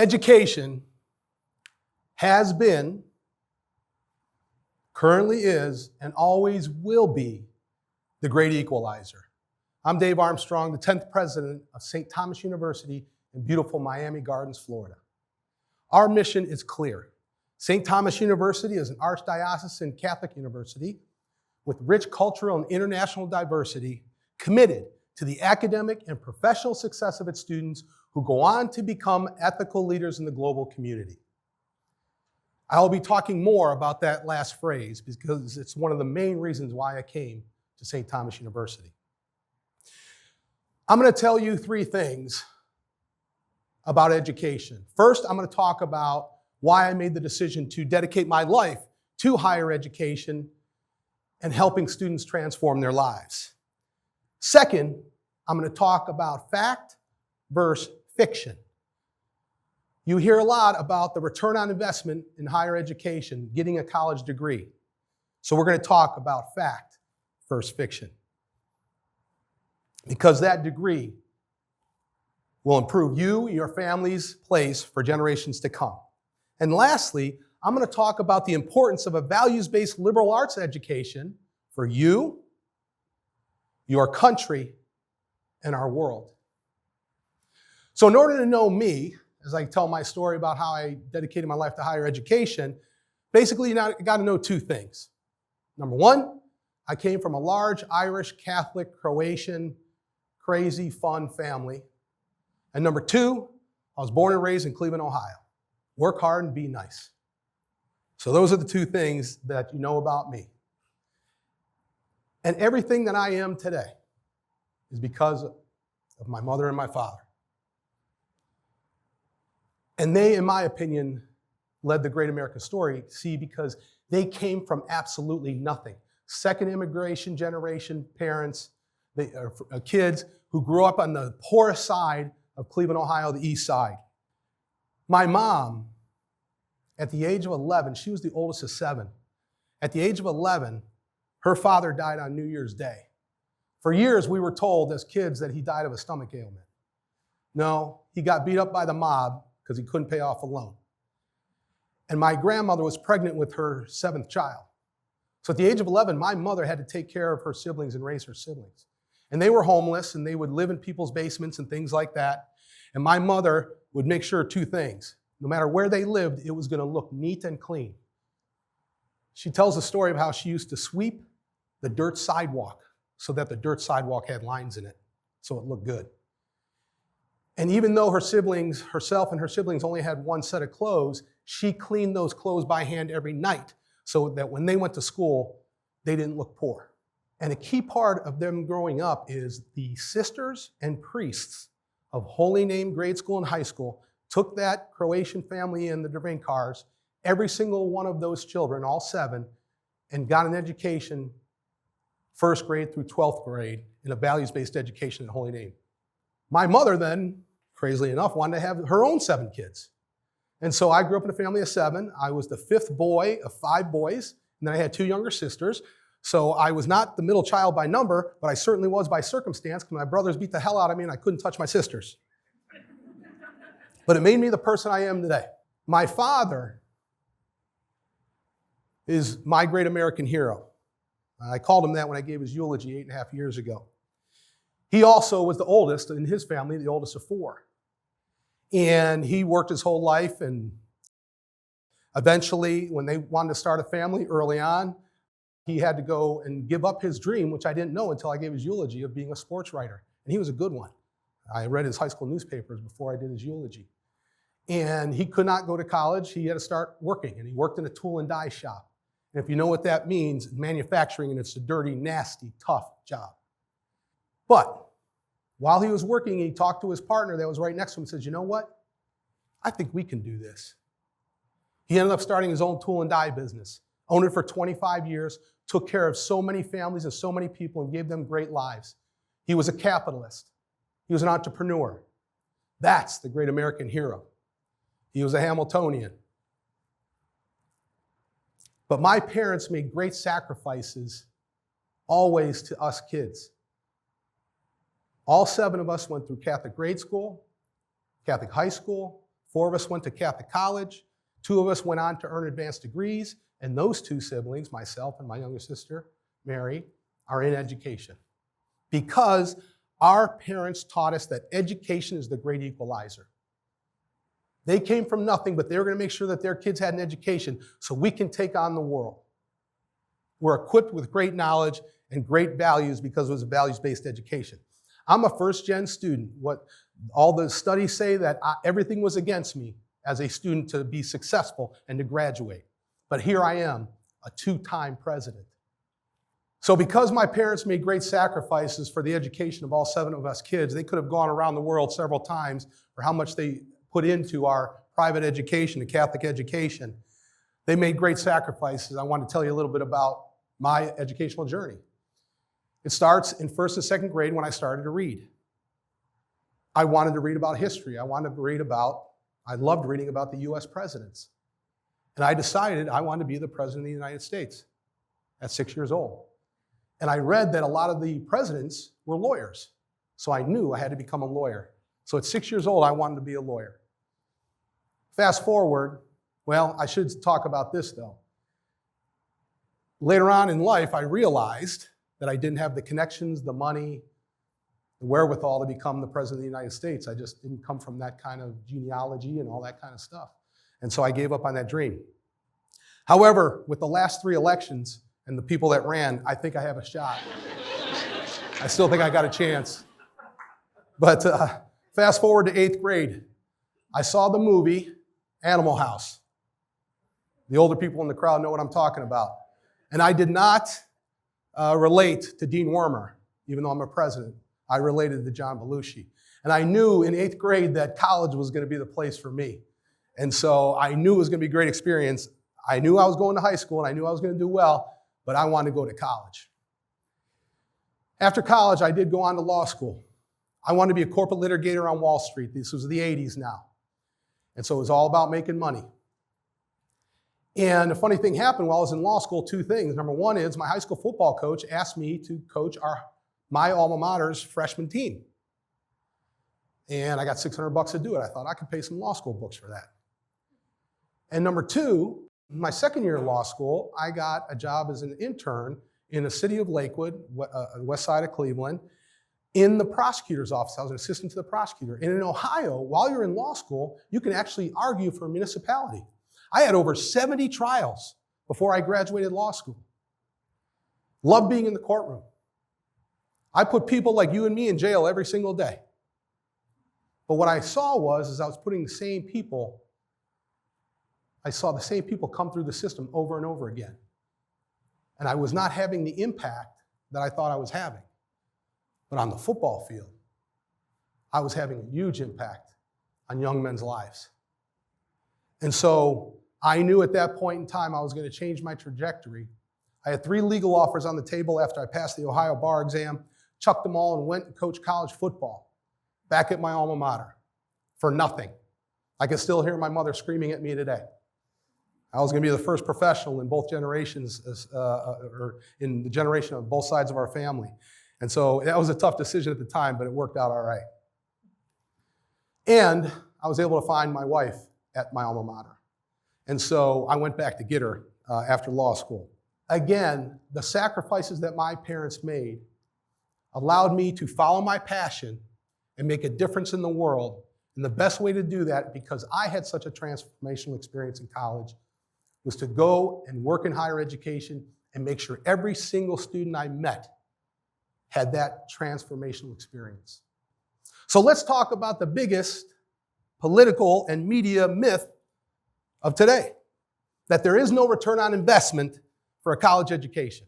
Education has been, currently is, and always will be the great equalizer. I'm Dave Armstrong, the 10th president of St. Thomas University in beautiful Miami Gardens, Florida. Our mission is clear. St. Thomas University is an archdiocesan Catholic university with rich cultural and international diversity, committed to the academic and professional success of its students who go on to become ethical leaders in the global community. I will be talking more about that last phrase because it's one of the main reasons why I came to St. Thomas University. I'm going to tell you three things about education. First, I'm going to talk about why I made the decision to dedicate my life to higher education and helping students transform their lives. Second, I'm going to talk about fact versus fiction. You hear a lot about the return on investment in higher education, getting a college degree. So we're going to talk about fact versus fiction. Because that degree will improve you, your family's place for generations to come. And lastly, I'm going to talk about the importance of a values-based liberal arts education for you, your country, and our world. So in order to know me, as I tell my story about how I dedicated my life to higher education, basically you got to know two things. Number one, I came from a large Irish, Catholic, Croatian, crazy, fun family. And number two, I was born and raised in Cleveland, Ohio. Work hard and be nice. So those are the two things that you know about me. And everything that I am today is because of my mother and my father. And they, in my opinion, led the great American story, because they came from absolutely nothing. Second immigration generation parents, kids who grew up on the poorest side of Cleveland, Ohio, the east side. My mom, at the age of 11, she was the oldest of 7. At the age of 11, her father died on New Year's Day. For years, we were told as kids that he died of a stomach ailment. No, he got beat up by the mob because he couldn't pay off a loan. And my grandmother was pregnant with her 7th child. So at the age of 11, my mother had to take care of her siblings and raise her siblings. And they were homeless, and they would live in people's basements and things like that. And my mother would make sure two things. No matter where they lived, it was going to look neat and clean. She tells the story of how she used to sweep the dirt sidewalk so that the dirt sidewalk had lines in it, so it looked good. And even though herself and her siblings only had one set of clothes, she cleaned those clothes by hand every night so that when they went to school, they didn't look poor. And a key part of them growing up is the sisters and priests of Holy Name Grade School and High School took that Croatian family in the Drvinkars, every single one of those children, all 7, and got an education, 1st grade through 12th grade, in a values-based education in Holy Name. My mother then, crazily enough, wanted to have her own 7 kids. And so I grew up in a family of 7. I was the 5th boy of 5 boys, and then I had 2 younger sisters. So I was not the middle child by number, but I certainly was by circumstance, because my brothers beat the hell out of me and I couldn't touch my sisters. But it made me the person I am today. My father is my great American hero. I called him that when I gave his eulogy 8.5 years ago. He also was the oldest in his family, the oldest of 4. And he worked his whole life, and eventually, when they wanted to start a family early on, he had to go and give up his dream, which I didn't know until I gave his eulogy, of being a sports writer. And he was a good one. I read his high school newspapers before I did his eulogy. And he could not go to college. He had to start working, and he worked in a tool and die shop. And if you know what that means, manufacturing, and it's a dirty, nasty, tough job. But while he was working, he talked to his partner that was right next to him and said, you know what? I think we can do this. He ended up starting his own tool and die business, owned it for 25 years, took care of so many families and so many people and gave them great lives. He was a capitalist. He was an entrepreneur. That's the great American hero. He was a Hamiltonian. But my parents made great sacrifices always to us kids. All 7 of us went through Catholic grade school, Catholic high school, 4 of us went to Catholic college, 2 of us went on to earn advanced degrees, and those 2 siblings, myself and my younger sister, Mary, are in education. Because our parents taught us that education is the great equalizer. They came from nothing, but they were going to make sure that their kids had an education so we can take on the world. We're equipped with great knowledge and great values because it was a values-based education. I'm a first-gen student. What all the studies say that everything was against me as a student to be successful and to graduate. But here I am, a 2-time president. So because my parents made great sacrifices for the education of all 7 of us kids, they could have gone around the world several times for how much they put into our private education, the Catholic education. They made great sacrifices. I want to tell you a little bit about my educational journey. It starts in 1st and 2nd grade when I started to read. I wanted to read about history. I loved reading about the US presidents. And I decided I wanted to be the president of the United States at 6 years old. And I read that a lot of the presidents were lawyers. So I knew I had to become a lawyer. So at 6 years old, I wanted to be a lawyer. Fast forward, well, I should talk about this though. Later on in life, I realized that I didn't have the connections, the money, the wherewithal to become the president of the United States. I just didn't come from that kind of genealogy and all that kind of stuff. And so I gave up on that dream. However, with the last 3 elections and the people that ran, I think I have a shot. I still think I got a chance. But fast forward to 8th grade. I saw the movie Animal House. The older people in the crowd know what I'm talking about. And I did not relate to Dean Wormer, even though I'm a president. I related to John Belushi. And I knew in 8th grade that college was going to be the place for me. And so I knew it was going to be a great experience. I knew I was going to high school and I knew I was going to do well, but I wanted to go to college. After college, I did go on to law school. I wanted to be a corporate litigator on Wall Street. This was the 80s now. And so it was all about making money. And a funny thing happened while I was in law school, 2 things. Number 1 is my high school football coach asked me to coach my alma mater's freshman team. And I got $600 to do it. I thought I could pay some law school books for that. And number 2, my 2nd year of law school, I got a job as an intern in the city of Lakewood, west side of Cleveland, in the prosecutor's office. I was an assistant to the prosecutor. And in Ohio, while you're in law school, you can actually argue for a municipality. I had over 70 trials before I graduated law school. Loved being in the courtroom. I put people like you and me in jail every single day. But what I saw was I was putting the same people, I saw the same people come through the system over and over again. And I was not having the impact that I thought I was having. But on the football field, I was having a huge impact on young men's lives. And so I knew at that point in time I was going to change my trajectory. I had 3 legal offers on the table after I passed the Ohio bar exam, chucked them all and went and coached college football back at my alma mater for nothing. I can still hear my mother screaming at me today. I was going to be the first professional in both generations, or in the generation of both sides of our family. And so that was a tough decision at the time, but it worked out all right. And I was able to find my wife at my alma mater. And so I went back to get her after law school. Again, the sacrifices that my parents made allowed me to follow my passion and make a difference in the world. And the best way to do that, because I had such a transformational experience in college, was to go and work in higher education and make sure every single student I met had that transformational experience. So let's talk about the biggest political and media myth of today, that there is no return on investment for a college education.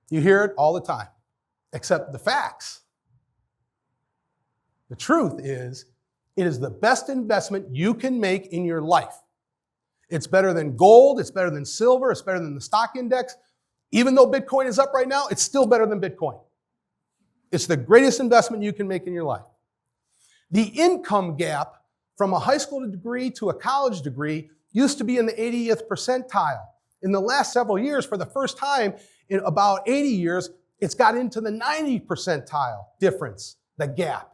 You hear it all the time, except the facts. The truth is, it is the best investment you can make in your life. It's better than gold, it's better than silver, it's better than the stock index. Even though Bitcoin is up right now, it's still better than Bitcoin. It's the greatest investment you can make in your life. The income gap from a high school degree to a college degree used to be in the 80th percentile. In the last several years, for the first time in about 80 years, it's got into the 90 percentile difference, the gap.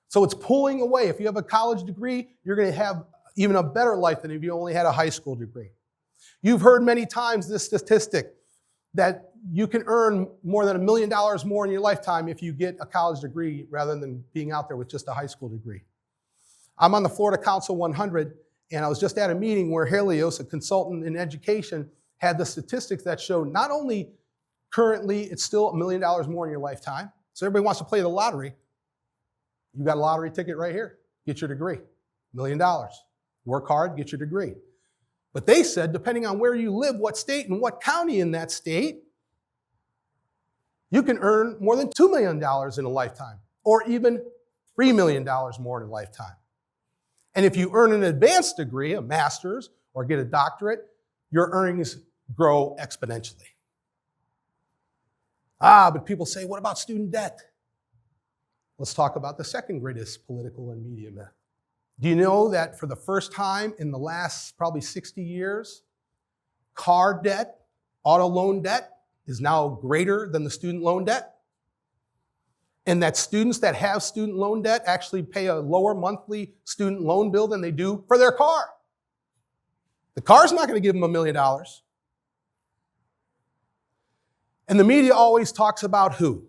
So it's pulling away. If you have a college degree, you're going to have even a better life than if you only had a high school degree. You've heard many times this statistic that you can earn more than $1 million more in your lifetime if you get a college degree rather than being out there with just a high school degree. I'm on the Florida Council 100, and I was just at a meeting where Helios, a consultant in education, had the statistics that show not only currently it's still $1 million more in your lifetime, so everybody wants to play the lottery. You got a lottery ticket right here. Get your degree. $1 million. Work hard, get your degree. But they said, depending on where you live, what state and what county in that state, you can earn more than $2 million in a lifetime, or even $3 million more in a lifetime. And if you earn an advanced degree, a master's, or get a doctorate, your earnings grow exponentially. But people say, what about student debt? Let's talk about the second greatest political and media myth. Do you know that for the first time in the last probably 60 years, car debt, auto loan debt is now greater than the student loan debt? And that students that have student loan debt actually pay a lower monthly student loan bill than they do for their car. The car's not going to give them $1 million. And the media always talks about who?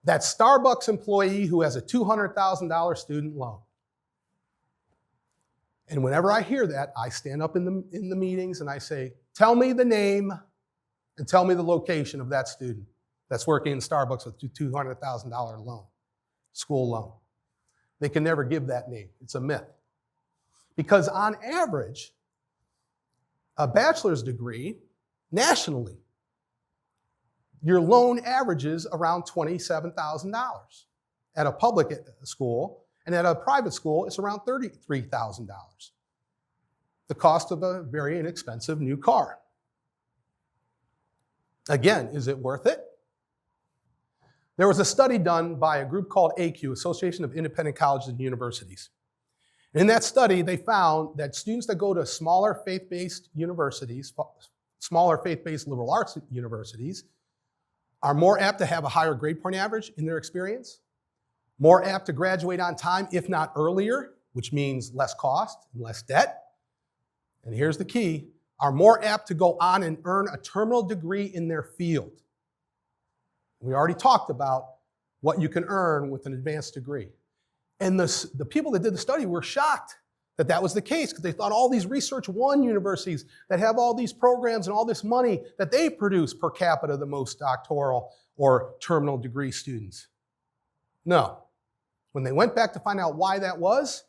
That Starbucks employee who has a $200,000 student loan. And whenever I hear that, I stand up in the meetings and I say, tell me the name and tell me the location of that student that's working in Starbucks with a $200,000 loan, school loan. They can never give that name. It's a myth. Because on average, a bachelor's degree nationally, your loan averages around $27,000 at a public school, and at a private school, it's around $33,000. The cost of a very inexpensive new car. Again, is it worth it? There was a study done by a group called AQ, Association of Independent Colleges and Universities. In that study, they found that students that go to smaller faith-based universities, smaller faith-based liberal arts universities, are more apt to have a higher grade point average in their experience, more apt to graduate on time, if not earlier, which means less cost and less debt. And here's the key, are more apt to go on and earn a terminal degree in their field. We already talked about what you can earn with an advanced degree. And the people that did the study were shocked that that was the case, because they thought all these Research One universities that have all these programs and all this money, that they produce per capita the most doctoral or terminal degree students. No. When they went back to find out why that was,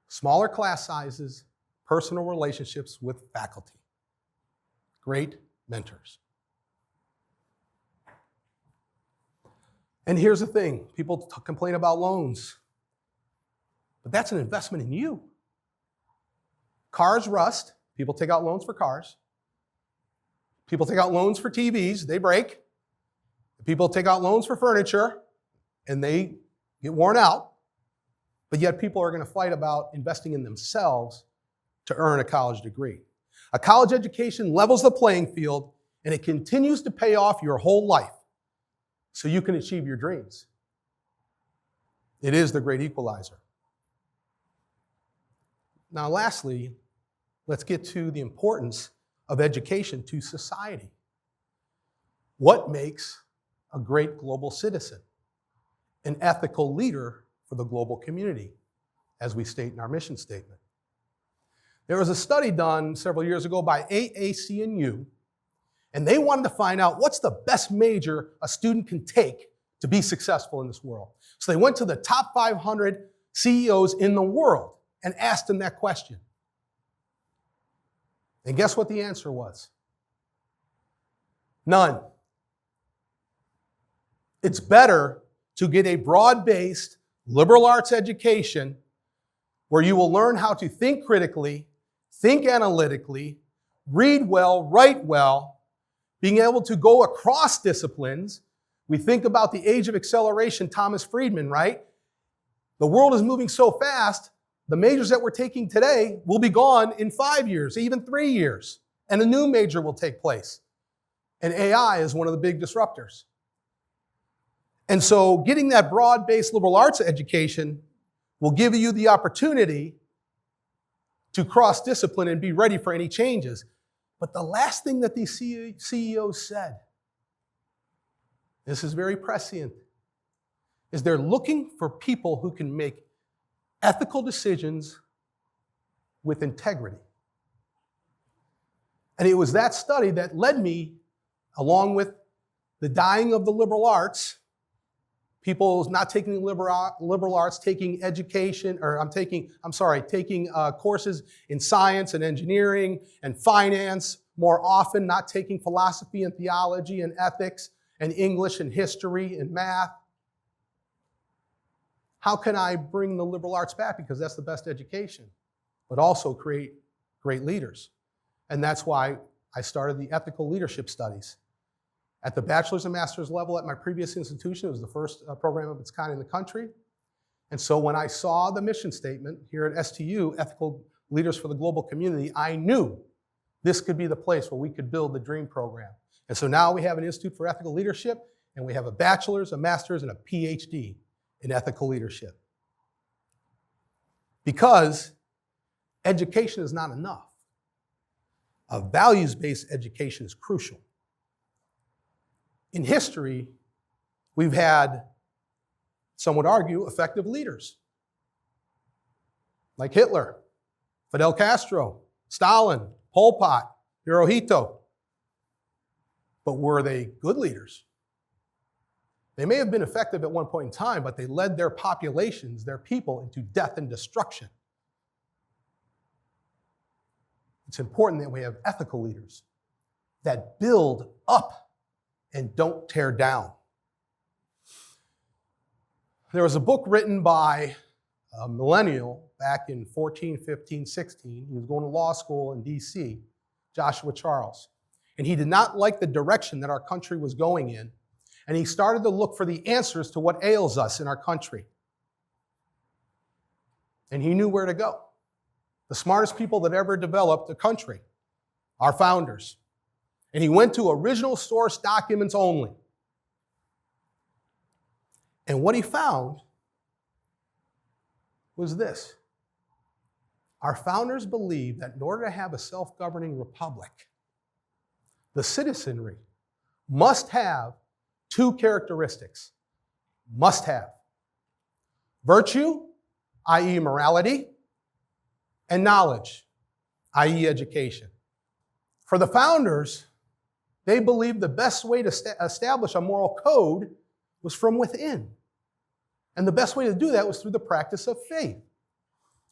smaller class sizes, personal relationships with faculty, great mentors. And here's the thing, people complain about loans, but that's an investment in you. Cars rust, people take out loans for cars. People take out loans for TVs, they break. People take out loans for furniture, and they get worn out. But yet people are going to fight about investing in themselves to earn a college degree. A college education levels the playing field, and it continues to pay off your whole life so you can achieve your dreams. It is the great equalizer. Now, lastly, let's get to the importance of education to society. What makes a great global citizen? An ethical leader for the global community, as we state in our mission statement. There was a study done several years ago by AAC&U, and they wanted to find out what's the best major a student can take to be successful in this world. So they went to the top 500 CEOs in the world and asked them that question. And guess what the answer was? None. It's better to get a broad-based liberal arts education where you will learn how to think critically, think analytically, read well, write well, being able to go across disciplines. We think about the age of acceleration, Thomas Friedman, right? The world is moving so fast, the majors that we're taking today will be gone in 5 years, even 3 years, and a new major will take place. And AI is one of the big disruptors. And so getting that broad-based liberal arts education will give you the opportunity to cross-discipline and be ready for any changes. But the last thing that these CEOs said, this is very prescient, is they're looking for people who can make ethical decisions with integrity. And it was that study that led me, along with the dying of the liberal arts, people not taking liberal arts, taking education, taking courses in science and engineering and finance more often, not taking philosophy and theology and ethics and English and history and math. How can I bring the liberal arts back? Because that's the best education, but also create great leaders. And that's why I started the ethical leadership studies. At the bachelor's and master's level at my previous institution, it was the first program of its kind in the country. And so when I saw the mission statement here at STU, Ethical Leaders for the Global Community, I knew this could be the place where we could build the dream program. And so now we have an Institute for Ethical Leadership, and we have a bachelor's, a master's, and a PhD in ethical leadership. Because education is not enough. A values-based education is crucial. In history, we've had, some would argue, effective leaders. Like Hitler, Fidel Castro, Stalin, Pol Pot, Hirohito. But were they good leaders? They may have been effective at one point in time, but they led their populations, their people, into death and destruction. It's important that we have ethical leaders that build up and don't tear down. There was a book written by a millennial back in 14, 15, 16. He was going to law school in DC, Joshua Charles. And he did not like the direction that our country was going in. And he started to look for the answers to what ails us in our country. And he knew where to go. The smartest people that ever developed the country, our founders. And he went to original source documents only. And what he found was this. Our founders believed that in order to have a self-governing republic, the citizenry must have two characteristics. Must have. Virtue, i.e. morality, and knowledge, i.e. education. For the founders, they believed the best way to establish a moral code was from within. And the best way to do that was through the practice of faith,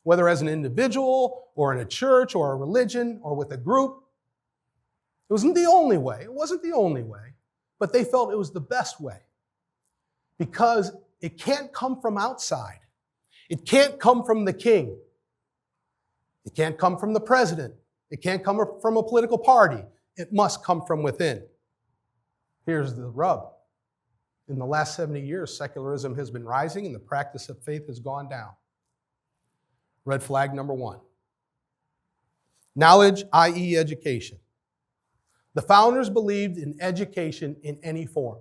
whether as an individual or in a church or a religion or with a group. It wasn't the only way. It wasn't the only way, but they felt it was the best way because it can't come from outside. It can't come from the king. It can't come from the president. It can't come from a political party. It must come from within. Here's the rub. In the last 70 years, secularism has been rising and the practice of faith has gone down. Red flag number one. Knowledge, i.e. education. The founders believed in education in any form.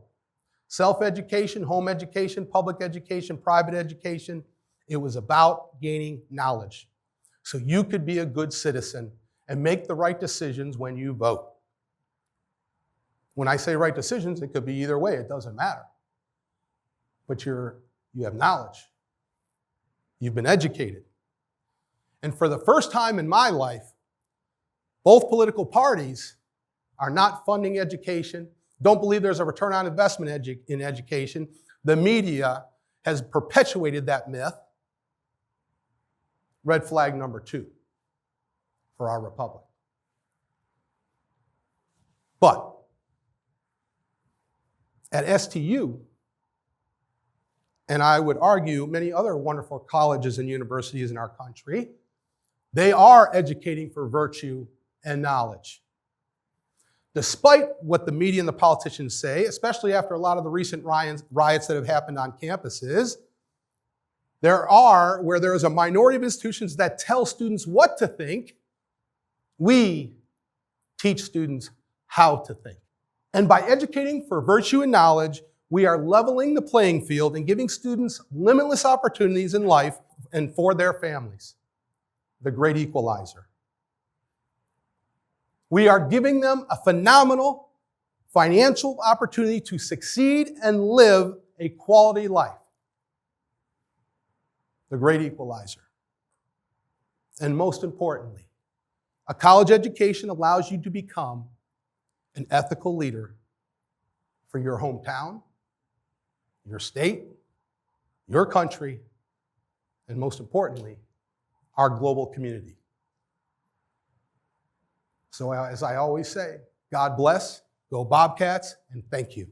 Self-education, home education, public education, private education. It was about gaining knowledge so you could be a good citizen and make the right decisions when you vote. When I say right decisions, it could be either way. It doesn't matter. But you have knowledge. You've been educated. And for the first time in my life, both political parties are not funding education, don't believe there's a return on investment in education. The media has perpetuated that myth. Red flag number two for our republic. But at STU, and I would argue many other wonderful colleges and universities in our country, they are educating for virtue and knowledge. Despite what the media and the politicians say, especially after a lot of the recent riots that have happened on campuses, where there is a minority of institutions that tell students what to think, we teach students how to think. And by educating for virtue and knowledge, we are leveling the playing field and giving students limitless opportunities in life and for their families. The great equalizer. We are giving them a phenomenal financial opportunity to succeed and live a quality life. The great equalizer. And most importantly, a college education allows you to become an ethical leader for your hometown, your state, your country, and most importantly, our global community. So as I always say, God bless, go Bobcats, and thank you.